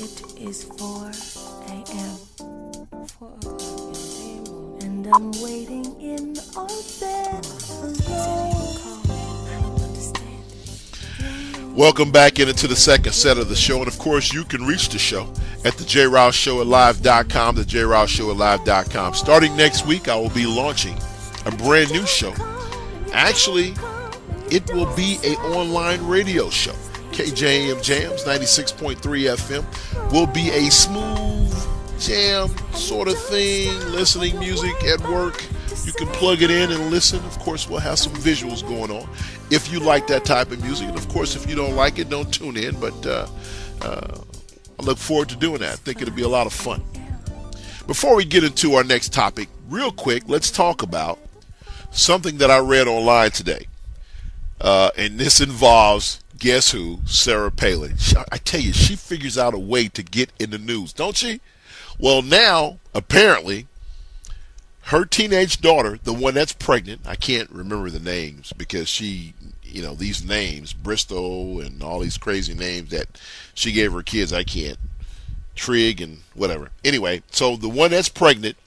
It is 4 a.m. 4 o'clock in the morning, and I'm waiting in our bed alone. I don't understand. Welcome back into the second set of the show, and of course you can reach the show at the JRil Show at live.com, the JRil Show at live.com. Starting next week, I will be launching a brand new show. Actually, it will be an online radio show. KJM Jams 96.3 FM will be a smooth jam sort of thing, listening music at work. You can plug it in and listen. Of course, we'll have some visuals going on if you like that type of music. And of course, if you don't like it, don't tune in. But I look forward to doing that. I think it'll be a lot of fun. Before we get into our next topic, real quick, let's talk about something that I read online today. And this involves, guess who? Sarah Palin. I tell you, she figures out a way to get in the news, don't she? Well, now, apparently, her teenage daughter, the one that's pregnant, I can't remember the names because she, these names, Bristol and all these crazy names that she gave her kids, I can't. Trig and whatever. Anyway, so the one that's pregnant,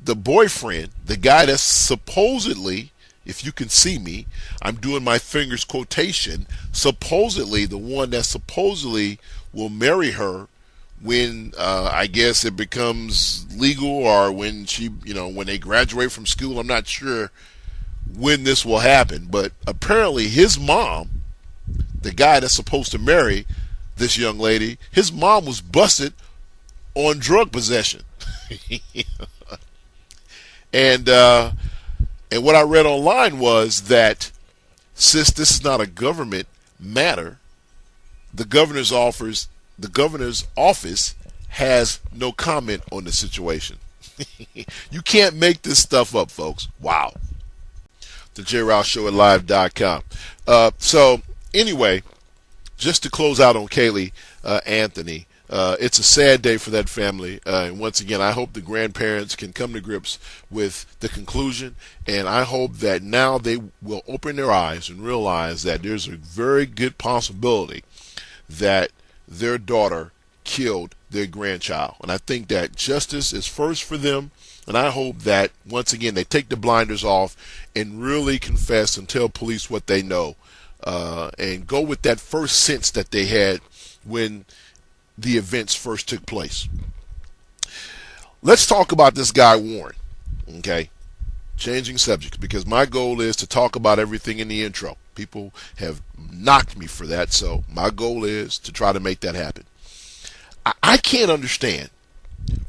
the boyfriend, the guy that's supposedly, if you can see me, I'm doing my fingers quotation, supposedly the one that supposedly will marry her when I guess it becomes legal, or when she, when they graduate from school. I'm not sure when this will happen, but apparently his mom, the guy that's supposed to marry this young lady, his mom was busted on drug possession. And what I read online was that since this is not a government matter, the governor's office has no comment on the situation. You can't make this stuff up, folks. Wow. The JRil Show at live.com. So anyway, just to close out on Kaylee Anthony, it's a sad day for that family. And once again, I hope the grandparents can come to grips with the conclusion. And I hope that now they will open their eyes and realize that there's a very good possibility that their daughter killed their grandchild. And I think that justice is first for them. And I hope that, once again, they take the blinders off and really confess and tell police what they know. And go with that first sense that they had when the events first took place. Let's talk about this guy Warren. Okay, changing subjects, because my goal is to talk about everything in the intro. People have knocked me for that, so my goal is to try to make that happen. I can't understand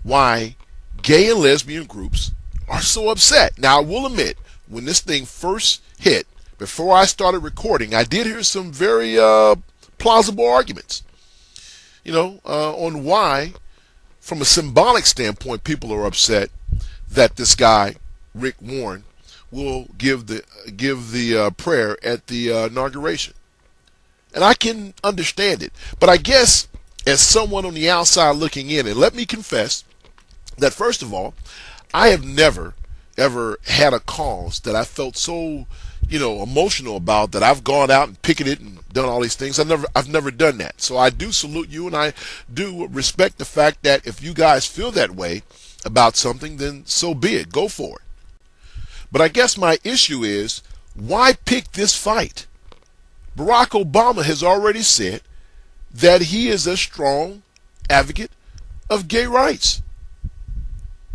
why gay and lesbian groups are so upset. Now, I will admit, when this thing first hit, before I started recording, I did hear some very plausible arguments, on why, from a symbolic standpoint, people are upset that this guy, Rick Warren, will give the prayer at the inauguration. And I can understand it. But I guess, as someone on the outside looking in, and let me confess that, first of all, I have never, ever had a cause that I felt so emotional about that I've gone out and picketed and done all these things. I've never done that. So I do salute you, and I do respect the fact that if you guys feel that way about something, then so be it. Go for it. But I guess my issue is, why pick this fight? Barack Obama has already said that he is a strong advocate of gay rights.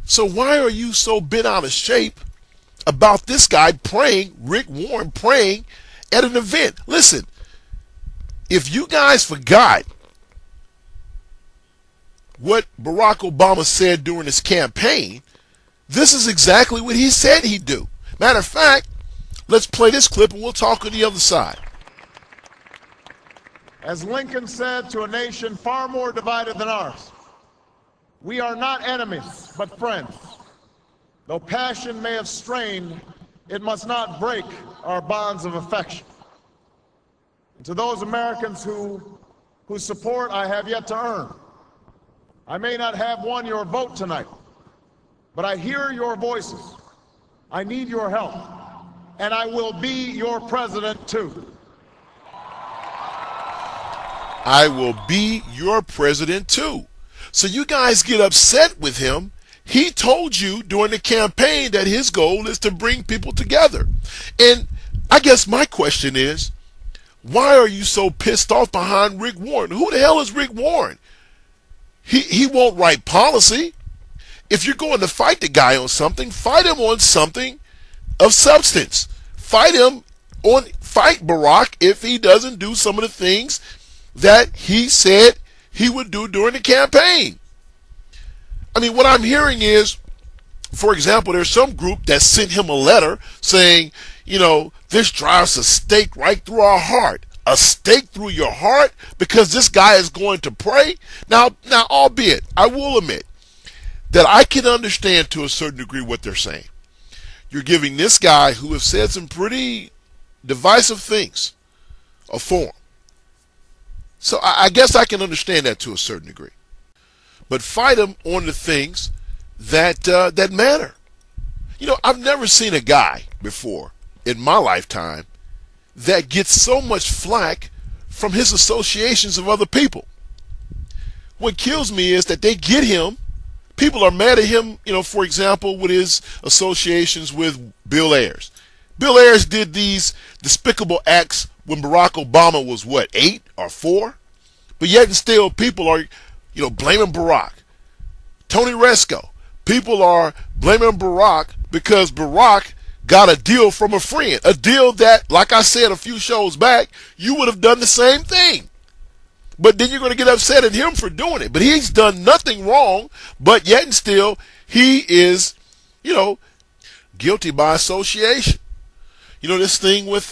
So why are you so bent out of shape about this guy praying, Rick Warren praying at an event? Listen, if you guys forgot what Barack Obama said during his campaign, this is exactly what he said he'd do. Matter of fact, let's play this clip and we'll talk on the other side. As Lincoln said to a nation far more divided than ours, we are not enemies, but friends. Though passion may have strained, it must not break our bonds of affection. And to those Americans whose support I have yet to earn, I may not have won your vote tonight, but I hear your voices. I need your help, and I will be your president too. I will be your president too. So you guys get upset with him. He told you during the campaign that his goal is to bring people together. And I guess my question is, why are you so pissed off behind Rick Warren? Who the hell is Rick Warren? He won't write policy. If you're going to fight the guy on something, fight him on something of substance. Fight Barack if he doesn't do some of the things that he said he would do during the campaign. I mean, what I'm hearing is, for example, there's some group that sent him a letter saying, you know, this drives a stake right through our heart. A stake through your heart because this guy is going to pray. Now, albeit, I will admit that I can understand to a certain degree what they're saying. You're giving this guy who has said some pretty divisive things a forum. So I guess I can understand that to a certain degree. But fight him on the things that that matter. You know, I've never seen a guy before in my lifetime that gets so much flack from his associations of other people. What kills me is that they get him. People are mad at him, you know, for example, with his associations with Bill Ayers. Bill Ayers did these despicable acts when Barack Obama was, what, 8 or 4? But yet and still people are, you know, blaming Barack. Tony Resco. People are blaming Barack because Barack got a deal from a friend. A deal that, like I said a few shows back, you would have done the same thing. But then you're going to get upset at him for doing it. But he's done nothing wrong, but yet and still he is, you know, guilty by association. You know, this thing with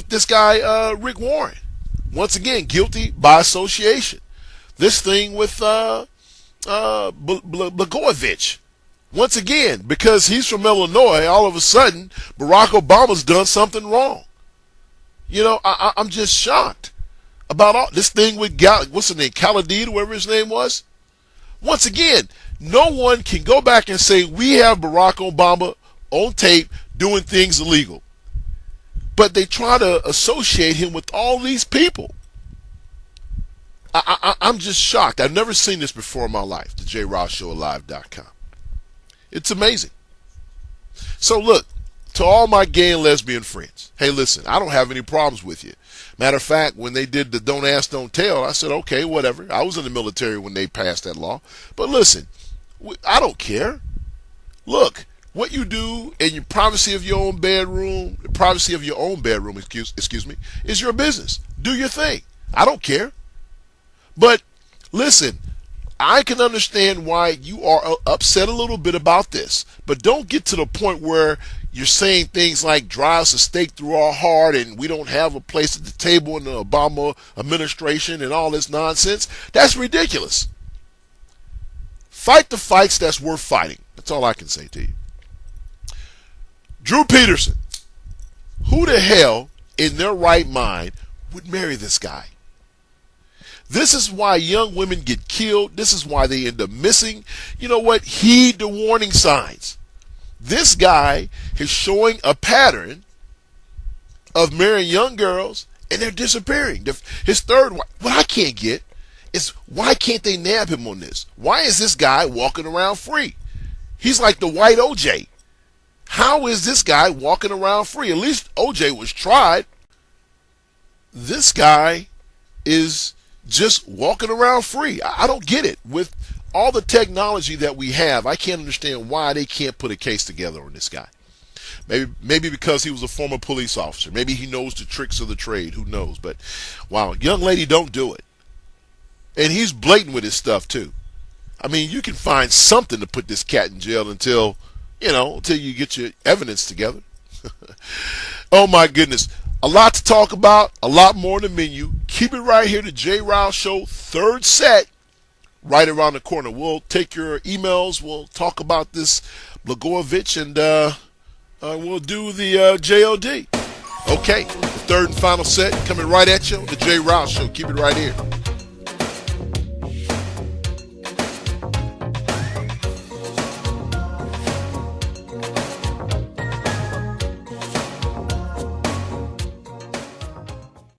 this guy Rick Warren. Once again, guilty by association. This thing with Blagojevich. Once again, because he's from Illinois, all of a sudden Barack Obama's done something wrong. You know, I'm just shocked about all this thing with what's his name, Khalid, whatever his name was. Once again, no one can go back and say we have Barack Obama on tape doing things illegal. But they try to associate him with all these people. I'm just shocked. I've never seen this before in my life, the JRilShowLive.com. It's amazing. So look, to all my gay and lesbian friends, hey, listen, I don't have any problems with you. Matter of fact, when they did the Don't Ask, Don't Tell, I said, okay, whatever. I was in the military when they passed that law. But listen, I don't care. Look, what you do in your privacy of your own bedroom, the privacy of your own bedroom, excuse me, is your business. Do your thing. I don't care. But listen, I can understand why you are upset a little bit about this, but don't get to the point where you're saying things like drives a stake through our heart and we don't have a place at the table in the Obama administration and all this nonsense. That's ridiculous. Fight the fights that's worth fighting. That's all I can say to you. Drew Peterson. Who the hell in their right mind would marry this guy? This is why young women get killed. This is why they end up missing. You know what? Heed the warning signs. This guy is showing a pattern of marrying young girls and they're disappearing. His third wife. What I can't get is why can't they nab him on this? Why is this guy walking around free? He's like the white OJ. How is this guy walking around free? At least OJ was tried. This guy is just walking around free. I don't get it. With all the technology that we have, I can't understand why they can't put a case together on this guy. Maybe because he was a former police officer. Maybe he knows the tricks of the trade. Who knows? But wow, young lady, don't do it. And he's blatant with his stuff too. I mean, you can find something to put this cat in jail until you get your evidence together. Oh my goodness. A lot to talk about, a lot more in the menu. Keep it right here, the JRil Show, third set, right around the corner. We'll take your emails. We'll talk about this Blagojevich, and we'll do the JOD. Okay, the third and final set coming right at you, the JRil Show. Keep it right here.